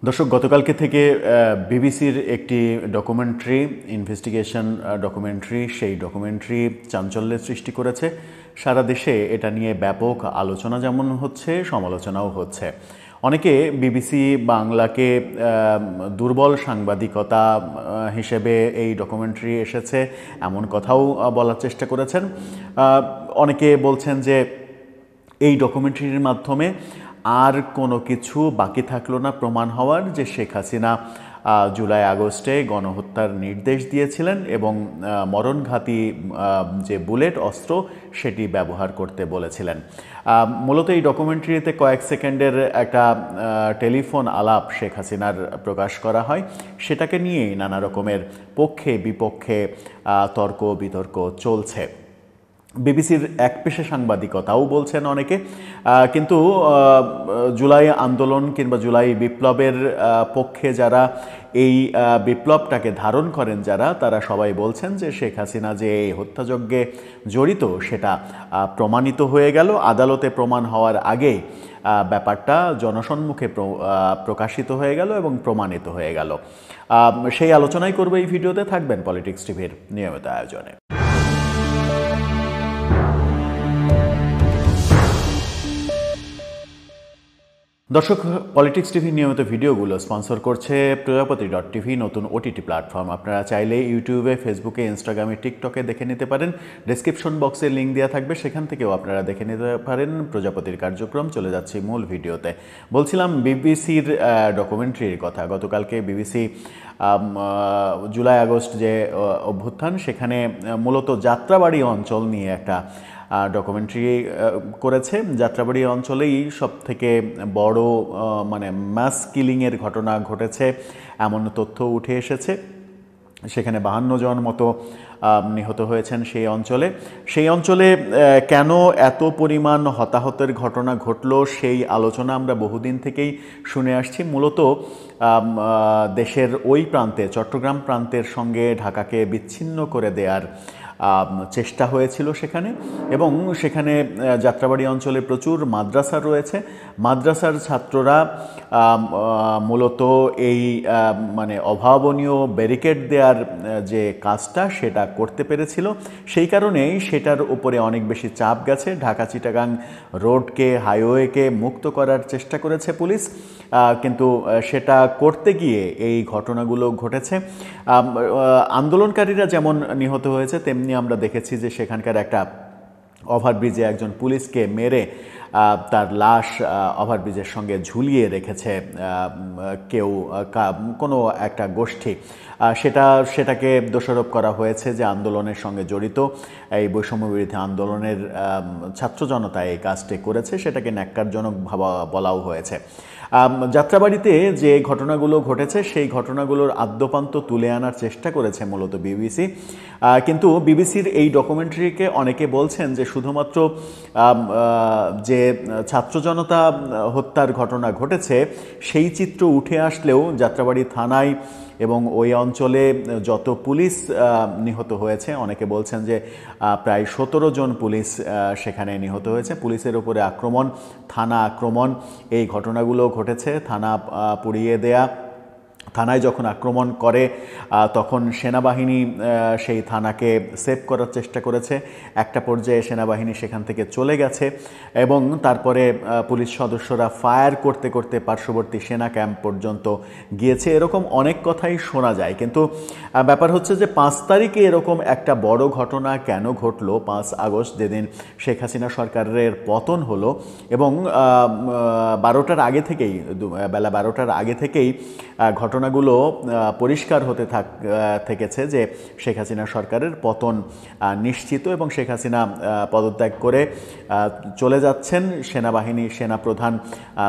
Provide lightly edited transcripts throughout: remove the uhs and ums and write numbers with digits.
দর্শক, গতকালকে থেকে বিবিসির একটি ডকুমেন্টারি ইনভেস্টিগেশন ডকুমেন্টারি সেই ডকুমেন্টারি চাঞ্চল্যের সৃষ্টি করেছে। সারা দেশে এটা নিয়ে ব্যাপক আলোচনা যেমন হচ্ছে, সমালোচনাও হচ্ছে। অনেকে বিবিসি বাংলাকে দুর্বল সাংবাদিকতা হিসেবে এই ডকুমেন্টারি এসেছে এমন কথাও বলার চেষ্টা করেছেন। অনেকে বলছেন যে এই ডকুমেন্টারির মাধ্যমে আর কোনো কিছু বাকি থাকলো না প্রমাণ হওয়ার, যে শেখ হাসিনা জুলাই আগস্টে গণহত্যার নির্দেশ দিয়েছিলেন এবং মরণঘাতী যে বুলেট অস্ত্র সেটি ব্যবহার করতে বলেছিলেন। মূলত এই ডকুমেন্টারিতে কয়েক সেকেন্ডের একটা টেলিফোন আলাপ শেখ হাসিনার প্রকাশ করা হয়। সেটাকে নিয়েই নানা রকমের পক্ষে বিপক্ষে তর্ক বিতর্ক চলছে। বিবিসির একপেশে সাংবাদিকতাও বলছেন অনেকে, কিন্তু জুলাই আন্দোলন কিংবা জুলাই বিপ্লবের পক্ষে যারা এই বিপ্লবটাকে ধারণ করেন তারা সবাই বলছেন যে শেখ হাসিনা যে এই হত্যাযজ্ঞে জড়িত সেটা প্রমাণিত হয়ে গেল। আদালতে প্রমাণ হওয়ার আগেই ব্যাপারটা জনসম্মুখে প্রকাশিত হয়ে গেল এবং প্রমাণিত হয়ে গেল। সেই আলোচনাই করবে এই ভিডিওতে। থাকবেন পলিটিক্স টিভির নিয়মিত আয়োজনে। দর্শক, পলিটিক্স টিভির নিয়মিত ভিডিওগুলো স্পন্সর করছে প্রজাপতি.টিভি, নতুন ওটিটি প্ল্যাটফর্ম। আপনারা চাইলে ইউটিউবে, ফেসবুকে, ইনস্টাগ্রামে, টিকটকে দেখে নিতে পারেন। ডেসক্রিপশন বক্সে লিঙ্ক দেওয়া থাকবে, সেখান থেকেও আপনারা দেখে নিতে পারেন প্রজাপতির কার্যক্রম। চলে যাচ্ছি মূল ভিডিওতে। বলছিলাম বিবিসির ডকুমেন্টারির কথা। গতকালকে বিবিসি জুলাই আগস্ট যে অভ্যুত্থান, সেখানে মূলত যাত্রাবাড়ি অঞ্চল নিয়ে একটা ডকুমেন্টারি করেছে। যাত্রাবাড়ি অঞ্চলেই সব থেকে বড় ম্যাস কিলিংয়ের ঘটনা ঘটেছে এমন তথ্য উঠে এসেছে। সেখানে 52 জন মতো নিহত হয়েছেন সেই অঞ্চলে কেন এত পরিমাণ হতাহতের ঘটনা ঘটল সেই আলোচনা আমরা বহুদিন থেকেই শুনে আসছি। মূলত দেশের ওই প্রান্তে, চট্টগ্রাম প্রান্তের সঙ্গে ঢাকাকে বিচ্ছিন্ন করে দেওয়ার চেষ্টা হয়েছিল সেখানে, এবং সেখানে যাত্রাবাড়ি অঞ্চলে প্রচুর মাদ্রাসা রয়েছে। মাদ্রাসার ছাত্ররা মূলত এই অভাবনীয় ব্যারিকেড দেওয়ার যে কাজটা সেটা করতে পেরেছিল। সেই কারণেই সেটার উপরে অনেক বেশি চাপ গেছে। ঢাকা চিটাগাং রোডকে, হাইওয়েকে মুক্ত করার চেষ্টা করেছে পুলিশ, কিন্তু সেটা করতে গিয়ে এই ঘটনাগুলো ঘটেছে। আন্দোলনকারীরা যেমন নিহত হয়েছে, তেমনি আমরা দেখেছি যে সেখানকার একটা ওভারব্রিজে একজন পুলিশকে মেরে তার লাশ ওভারব্রিজের সঙ্গে ঝুলিয়ে রেখেছে কেউ, কোনো একটা গোষ্ঠী। সেটাকে দোষারোপ করা হয়েছে যে আন্দোলনের সঙ্গে জড়িত, এই বৈষম্য বিরোধী আন্দোলনের ছাত্র জনতা এই কাজটি করেছে। সেটাকে ন্যাক্কারজনক বলাও হয়েছে। যাত্রাবাড়িতে যে ঘটনাগুলো ঘটেছে সেই ঘটনাগুলোর আদ্যোপান্ত তুলে আনার চেষ্টা করেছে মূলত বিবিসি, কিন্তু বিবিসির এই ডকুমেন্টারিকে অনেকে বলছেন যে শুধুমাত্র যে ছাত্র জনতা হত্যার ঘটনা ঘটেছে সেই চিত্র উঠে আসলেও যাত্রাবাড়ি থানায় এবং ওই অঞ্চলে যত পুলিশ নিহত হয়েছে, অনেকে বলছেন যে প্রায় 17 জন পুলিশ সেখানে নিহত হয়েছে। পুলিশের উপরে আক্রমণ, থানা আক্রমণ, এই ঘটনাগুলো ঘটেছে। থানা পুড়িয়ে দেয়া, থানায় যখন আক্রমণ করে তখন সেনাবাহিনী সেই থানাকে সেভ করার চেষ্টা করেছে। একটা পর্যায়ে সেনাবাহিনী সেখান থেকে চলে গেছে এবং তারপরে পুলিশ সদস্যরা ফায়ার করতে করতে পার্শ্ববর্তী সেনা ক্যাম্প পর্যন্ত গিয়েছে। এরকম অনেক কথাই শোনা যায়, কিন্তু ব্যাপার হচ্ছে যে 5 তারিখে এরকম একটা বড় ঘটনা কেন ঘটলো? 5 আগস্ট, যেদিন শেখ হাসিনা সরকারের পতন হলো এবং 12টার আগে থেকেই, বেলা 12টার আগে থেকেই ঘটনাগুলো পরিষ্কার হতে থেকেছে যে শেখ হাসিনা সরকারের পতন নিশ্চিত এবং শেখ হাসিনা পদত্যাগ করে চলে যাচ্ছেন। সেনাপ্রধান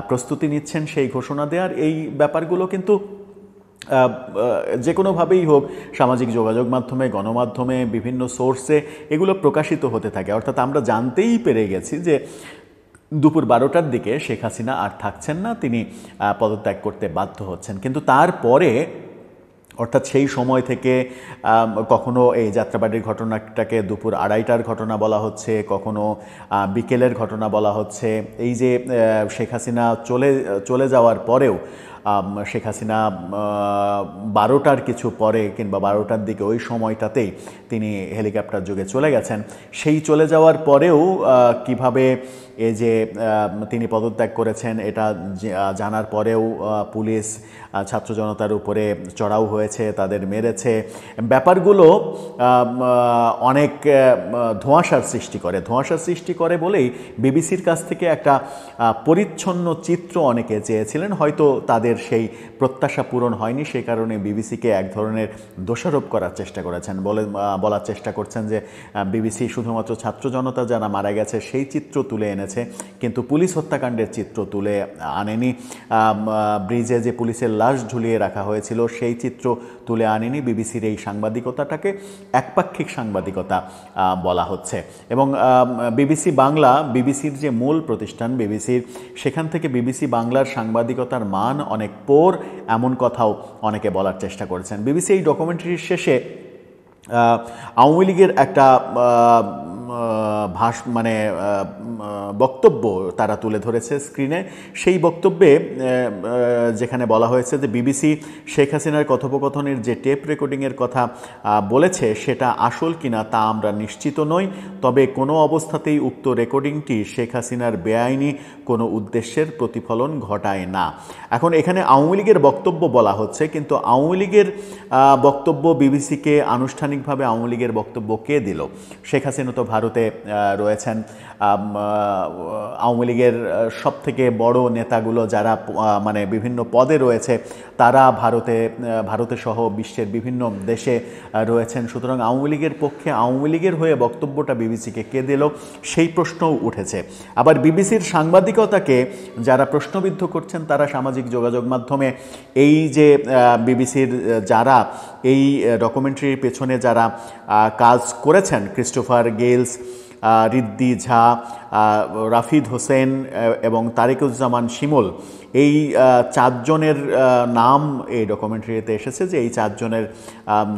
প্রস্তুতি নিচ্ছেন সেই ঘোষণা দেওয়ার। এই ব্যাপারগুলো কিন্তু যে কোনোভাবেই হোক, সামাজিক যোগাযোগ মাধ্যমে, গণমাধ্যমে, বিভিন্ন সোর্সে এগুলো প্রকাশিত হতে থাকে। অর্থাৎ আমরা জানতেই পেরে গেছি যে দুপুর 12টার দিকে শেখ হাসিনা আর থাকছেন না, তিনি পদত্যাগ করতে বাধ্য হচ্ছেন। কিন্তু তারপরে, অর্থাৎ সেই সময় থেকে কখনো এই যাত্রাবাড়ির ঘটনাটাকে দুপুর 2:30টার ঘটনা বলা হচ্ছে, কখনো বিকেলের ঘটনা বলা হচ্ছে। এই যে শেখ হাসিনা চলে যাওয়ার পরেও শেখ হাসিনা 12টার কিছু পরে কিংবা 12টার দিকে ওই সময়টাতেই তিনি হেলিকপ্টার যোগে চলে গেছেন। সেই চলে যাওয়ার পরেও কিভাবে এই যে তিনি পদত্যাগ করেছেন এটা জানার পরেও পুলিশ ছাত্র জনতার উপরে চড়াও হয়েছে, তাদের মেরেছে, ব্যাপারগুলো অনেক ধোঁয়াশার সৃষ্টি করে বলেই বিবিসির কাছ থেকে একটা পরিচ্ছন্ন চিত্র অনেকে চেয়েছিলেন। হয়তো তাদের সেই প্রত্যাশা পূরণ হয়নি, সেই কারণে বিবিসিকে এক ধরনের দোষারোপ করার চেষ্টা করেছেন, বলার চেষ্টা করছেন যে বিবিসি শুধুমাত্র ছাত্র জনতা যারা মারা গেছে সেই চিত্র তুলে এনেছে, কিন্তু পুলিশ হত্যাকাণ্ডের চিত্র তুলে আনেনি। ব্রিজে যে পুলিশের লাশ ঝুলিয়ে রাখা হয়েছিল সেই চিত্র তুলে আনেনি। বিবিসির এই সাংবাদিকতাটাকে একপাক্ষিক সাংবাদিকতা বলা হচ্ছে। এবং বিবিসি বাংলা, বিবিসির যে মূল প্রতিষ্ঠান বিবিসির, সেখান থেকে বিবিসি বাংলার সাংবাদিকতার মান অনেক পোর, এমন কথাও অনেকে বলার চেষ্টা করেছেন। বিবিসি এই ডকুমেন্টারির শেষে আওয়ামী লীগের একটা বক্তব্য তারা তুলে ধরেছে স্ক্রিনে। সেই বক্তব্যে যেখানে বলা হয়েছে যে বিবিসি শেখ হাসিনার কথোপকথনের যে টেপ রেকর্ডিংয়ের কথা বলেছে সেটা আসল কিনা তা আমরা নিশ্চিত নই, তবে কোনো অবস্থাতেই উক্ত রেকর্ডিংটি শেখ হাসিনার বেআইনি কোনো উদ্দেশ্যের প্রতিফলন ঘটায় না। এখন এখানে আওয়ামী লীগের বক্তব্য বলা হচ্ছে, কিন্তু আওয়ামী লীগের বক্তব্য বিবিসিকে আনুষ্ঠানিকভাবে আওয়ামী লীগের বক্তব্য কে দিল? শেখ হাসিনা তো ভারতে রয়েছেন। আওয়ামী লীগের সবথেকে বড় নেতাগুলো যারা বিভিন্ন পদে রয়েছে তারা ভারতে সহ বিশ্বের বিভিন্ন দেশে রয়েছেন। সুতরাং আওয়ামী লীগের পক্ষে আওয়ামী লীগের হয়ে বক্তব্যটা বিবিসিকে কে দিল সেই প্রশ্নও উঠেছে। আবার বিবিসির সাংবাদিকতাকে যারা প্রশ্নবিদ্ধ করছেন তারা সামাজিক যোগাযোগ মাধ্যমে এই যে বিবিসির যারা এই ডকুমেন্টারির পেছনে যারা কাজ করেছেন, ক্রিস্টোফার গেলস, রিদ্দি ঝা, রাফিদ হোসেন এবং তারিকুজ্জামান শিমুল, এই 4 জনের নাম এই ডকুমেন্টারিতে এসেছে যে এই 4 জনের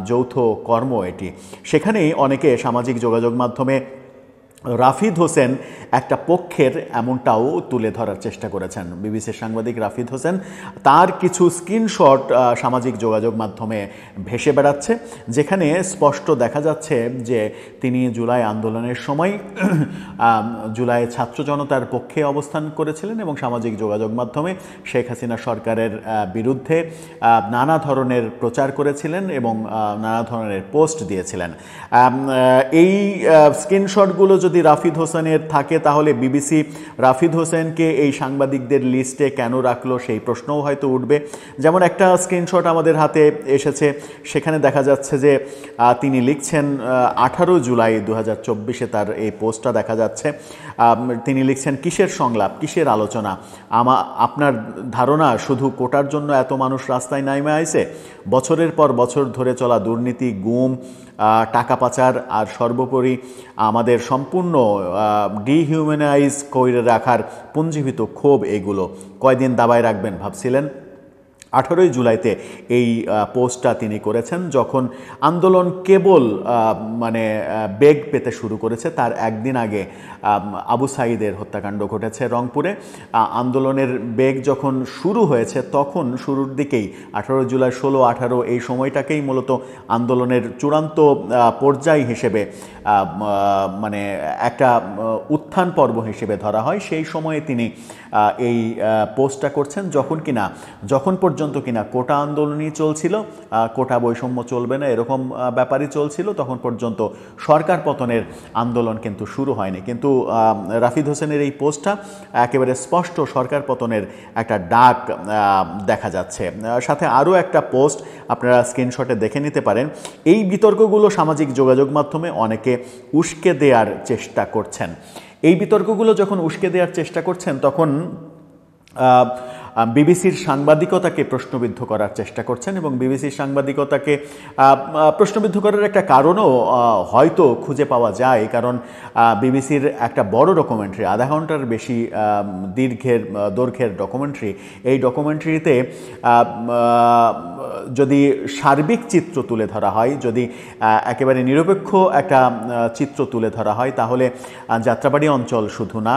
যৌথ কর্ম এটি। সেখানেই অনেকে সামাজিক যোগাযোগ মাধ্যমে রাফিদ হোসেন একটা পক্ষের এমনটাও তুলে ধরার চেষ্টা করেছেন। বিবিসির সাংবাদিক রাফিদ হোসেন, তার কিছু স্ক্রিনশট সামাজিক যোগাযোগ মাধ্যমে ভেসে বেড়াচ্ছে, যেখানে স্পষ্ট দেখা যাচ্ছে যে তিনি জুলাই আন্দোলনের সময় জুলাই ছাত্র জনতার পক্ষে অবস্থান করেছিলেন এবং সামাজিক যোগাযোগ মাধ্যমে শেখ হাসিনা সরকারের বিরুদ্ধে নানা ধরনের প্রচার করেছিলেন এবং নানা ধরনের পোস্ট দিয়েছিলেন। এই স্ক্রিনশটগুলো যদি রাফিদ হোসেনের থাকে তাহলে বিবিসি রাফিদ হোসেনকে এই সাংবাদিকদের লিস্টে কেন রাখলো সেই প্রশ্নও হয়তো উঠবে। যেমন একটা স্ক্রিনশট আমাদের হাতে এসেছে, সেখানে দেখা যাচ্ছে যে তিনি লিখছেন 18 জুলাই 2024 তার এই পোস্টটা দেখা যাচ্ছে। তিনি লিখছেন, কিসের সংলাপ, কিসের আলোচনা, আপনার ধারণা শুধু কোটার জন্য এত মানুষ রাস্তায় নামে আইছে? বছরের পর বছর ধরে চলা দুর্নীতি, গুম, টাকা পাচার আর সর্বোপরি আমাদের সম্পূর্ণ ডিহিউম্যানাইজ করে রাখার পুঞ্জীভূত ক্ষোভ, এগুলো কয়দিন দাবায় রাখবেন ভাবছিলেন? 18 জুলাইতে এই পোস্টটা তিনি করেছেন যখন আন্দোলন কেবল বেগ পেতে শুরু করেছে। তার একদিন আগে আবু সাঈদের হত্যাকাণ্ড ঘটেছে রংপুরে। আন্দোলনের বেগ যখন শুরু হয়েছে তখন শুরুর দিকেই 18 জুলাই, 16, 18 এই সময়টাকেই মূলত আন্দোলনের চূড়ান্ত পর্যায় হিসেবে একটা উত্থান পর্ব হিসেবে ধরা হয়। সেই সময়ে তিনি এই পোস্টটা করছেন যখন পর্যন্ত কিনা কোটা আন্দোলনই চলছিল, কোটা বৈষম্য চলবে না এরকম ব্যাপারই চলছিল, তখন পর্যন্ত সরকার পতনের আন্দোলন কিন্তু শুরু হয়নি। কিন্তু রাফিদ হোসেনের এই পোস্টটা একেবারে স্পষ্ট সরকার পতনের একটা ডাক দেখা যাচ্ছে। সাথে আরও একটা পোস্ট আপনারা স্ক্রিনশটে দেখে নিতে পারেন। এই বিতর্কগুলো সামাজিক যোগাযোগ মাধ্যমে অনেকে উস্কে দেওয়ার চেষ্টা করছেন। এই বিতর্কগুলো যখন উস্কে দেওয়ার চেষ্টা করছেন তখন বিবিসির সাংবাদিকতাকে প্রশ্নবিদ্ধ করার চেষ্টা করছেন এবং বিবিসির সাংবাদিকতাকে প্রশ্নবিদ্ধ করার একটা কারণও হয়তো খুঁজে পাওয়া যায়, কারণ বিবিসির একটা বড় ডকুমেন্টারি, আধা ঘন্টার বেশি দৈর্ঘ্যের ডকুমেন্টারি। এই ডকুমেন্টারিতে যদি সার্বিক চিত্র তুলে ধরা হয়, যদি একেবারে নিরপেক্ষ একটা চিত্র তুলে ধরা হয়, তাহলে যাত্রাবাড়ী অঞ্চল শুধু না,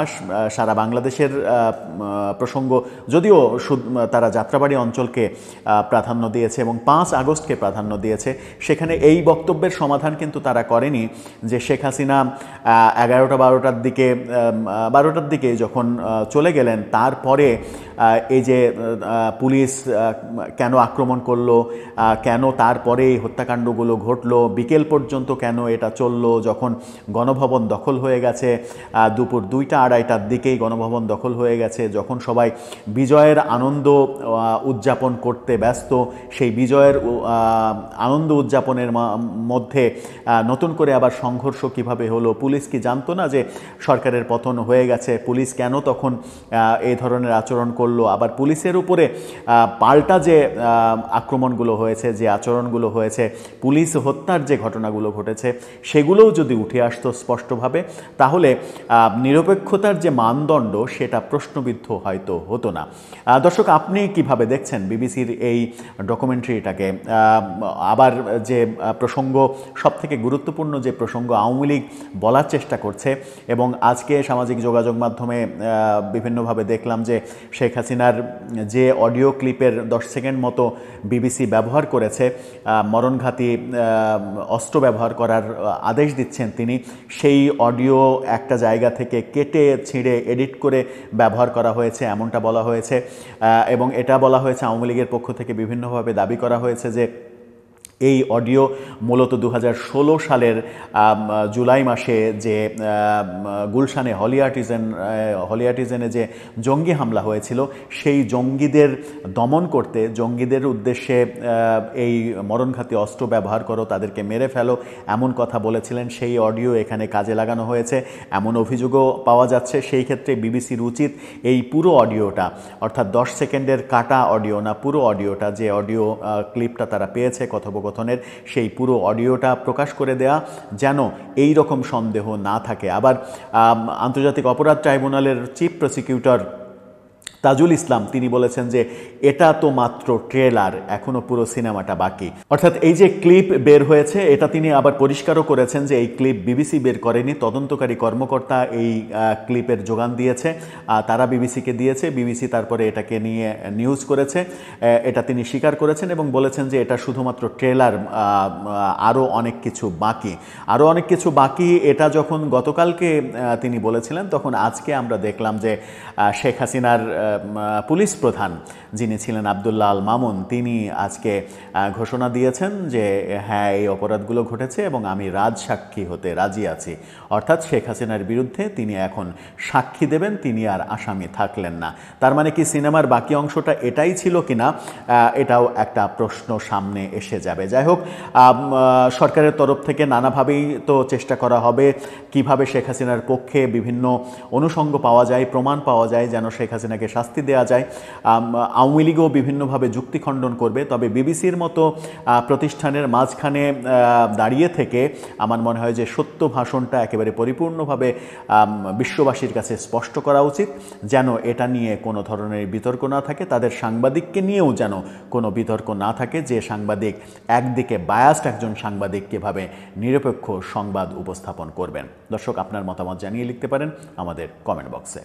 সারা বাংলাদেশের প্রসঙ্গ, যদিও তারা যাত্রাবাড়ি অঞ্চলকে প্রাধান্য দিয়েছে এবং 5 আগস্টকে প্রাধান্য দিয়েছে। সেখানে এই বক্তব্যের সমাধান কিন্তু তারা করেনি যে শেখ হাসিনা 12টার দিকে যখন চলে গেলেন, তারপরে এই যে পুলিশ কেন আক্রমণ করলো, কেন তারপরে এই হত্যাকাণ্ডগুলো ঘটলো, বিকেল পর্যন্ত কেন এটা চললো, যখন গণভবন দখল হয়ে গেছে, দুপুর 2টা-2:30টার দিকেই গণভবন দখল হয়ে গেছে, যখন সবাই বিজয়ের আনন্দ উদযাপন করতে ব্যস্ত, সেই বিজয়ের আনন্দ উদযাপনের মধ্যে নতুন করে আবার সংঘর্ষ কিভাবে হলো। পুলিশ কি জানতো না যে সরকারের পতন হয়ে গেছে? পুলিশ কেন তখন এই ধরনের আচরণ করলো? আবার পুলিশের উপরে পাল্টা যে আক্রমণগুলো হয়েছে, যে আচরণগুলো হয়েছে, পুলিশ হত্যার যে ঘটনাগুলো ঘটেছে, সেগুলোও যদি উঠে আসতো স্পষ্টভাবে, তাহলে নিরপেক্ষতার যে মানদণ্ড সেটা প্রশ্নবিদ্ধ হয়তো হতো না। দর্শক, আপনি কিভাবে দেখছেন বিবিসির এই ডকুমেন্টারিটাকে? আবার যে প্রসঙ্গ, সবথেকে গুরুত্বপূর্ণ যে প্রসঙ্গ আওয়ামী লীগ বলার চেষ্টা করছে, এবং আজকে সামাজিক যোগাযোগ মাধ্যমে বিভিন্নভাবে দেখলাম যে শেখ হাসিনার যে অডিও ক্লিপের 10 সেকেন্ড মতো বিবিসি ব্যবহার করেছে, মরণঘাতী অস্ত্র ব্যবহার করার আদেশ দিচ্ছেন তিনি, সেই অডিও একটা জায়গা থেকে কেটে ছিঁড়ে এডিট করে ব্যবহার করা হয়েছে, এমনটা বলা হয়েছে। এবং এটা বলা হয়েছে, আওয়ামী লীগের পক্ষ থেকে বিভিন্নভাবে দাবি করা হয়েছে যে এই অডিও মূলত 2016 সালের জুলাই মাসে যে গুলশানে হলিআর্টিজেনে যে জঙ্গি হামলা হয়েছিল, সেই জঙ্গিদের দমন করতে, জঙ্গিদের উদ্দেশ্যে এই মরণঘাতী অস্ত্র ব্যবহার করো, তাদেরকে মেরে ফেলো, এমন কথা বলেছিলেন। সেই অডিও এখানে কাজে লাগানো হয়েছে, এমন অভিযোগও পাওয়া যাচ্ছে। সেই ক্ষেত্রে বিবিসির উচিত এই পুরো অডিওটা, অর্থাৎ 10 সেকেন্ডের কাটা অডিও না, পুরো অডিওটা, যে অডিও ক্লিপটা তারা পেয়েছে কথোপকথনের, সেই পুরো অডিওটা প্রকাশ করে দেয়া, যেন এই রকম সন্দেহ না থাকে। আবার আন্তর্জাতিক অপরাধ ট্রাইব্যুনালের চিফ প্রসিকিউটর তাজুল ইসলাম তিনি বলেছেন যে এটা তো মাত্র ট্রেলার, এখনো পুরো সিনেমাটা বাকি। অর্থাৎ এই যে ক্লিপ বের হয়েছে, এটা তিনি আবার পরিষ্কারও করেছেন যে এই ক্লিপ বিবিসি বের করেনি, তদন্তকারী কর্মকর্তা এই ক্লিপের যোগান দিয়েছে, তারা বিবিসিকে দিয়েছে, বিবিসি তারপরে এটাকে নিয়ে নিউজ করেছে। এটা তিনি স্বীকার করেছেন এবং বলেছেন যে এটা শুধুমাত্র ট্রেলার, আরও অনেক কিছু বাকি। এটা যখন গতকালকে তিনি বলেছিলেন, তখন আজকে আমরা দেখলাম যে শেখ হাসিনার পুলিশ প্রধান যিনি ছিলেন আব্দুল্লাহ আল মামুন, তিনি আজকে ঘোষণা দিয়েছেন যে হ্যাঁ, এই অপরাধগুলো ঘটেছে এবং আমি রাজসাক্ষী হতে রাজি আছি। অর্থাৎ শেখ হাসিনার বিরুদ্ধে তিনি এখন সাক্ষী দেবেন, তিনি আর আসামি থাকলেন না। তার মানে কি সিনেমার বাকি অংশটা এটাই ছিল কিনা, এটাও একটা প্রশ্ন সামনে এসে যাবে। যাই হোক, সরকারের তরফ থেকে নানাভাবেই তো চেষ্টা করা হবে কিভাবে শেখ হাসিনার পক্ষে বিভিন্ন অনুষঙ্গ পাওয়া যায়, প্রমাণ পাওয়া যায়, যেন শেখ হাসিনাকে শাস্তি দেওয়া যায়। আওয়ামী লীগও বিভিন্নভাবে যুক্তি খণ্ডন করবে। তবে বিবিসির মতো প্রতিষ্ঠানের মাঝখানে দাঁড়িয়ে থেকে আমার মনে হয় যে সত্য ভাষণটা একেবারে পরিপূর্ণভাবে বিশ্ববাসীর কাছে স্পষ্ট করা উচিত, যেন এটা নিয়ে কোনো ধরনের বিতর্ক না থাকে। তাদের সাংবাদিককে নিয়েও যেন কোনো বিতর্ক না থাকে যে সাংবাদিক একদিকে বায়াসড একজন সাংবাদিক কীভাবে নিরপেক্ষ সংবাদ উপস্থাপন করবেন। দর্শক, আপনার মতামত জানিয়ে লিখতে পারেন আমাদের কমেন্ট বক্সে।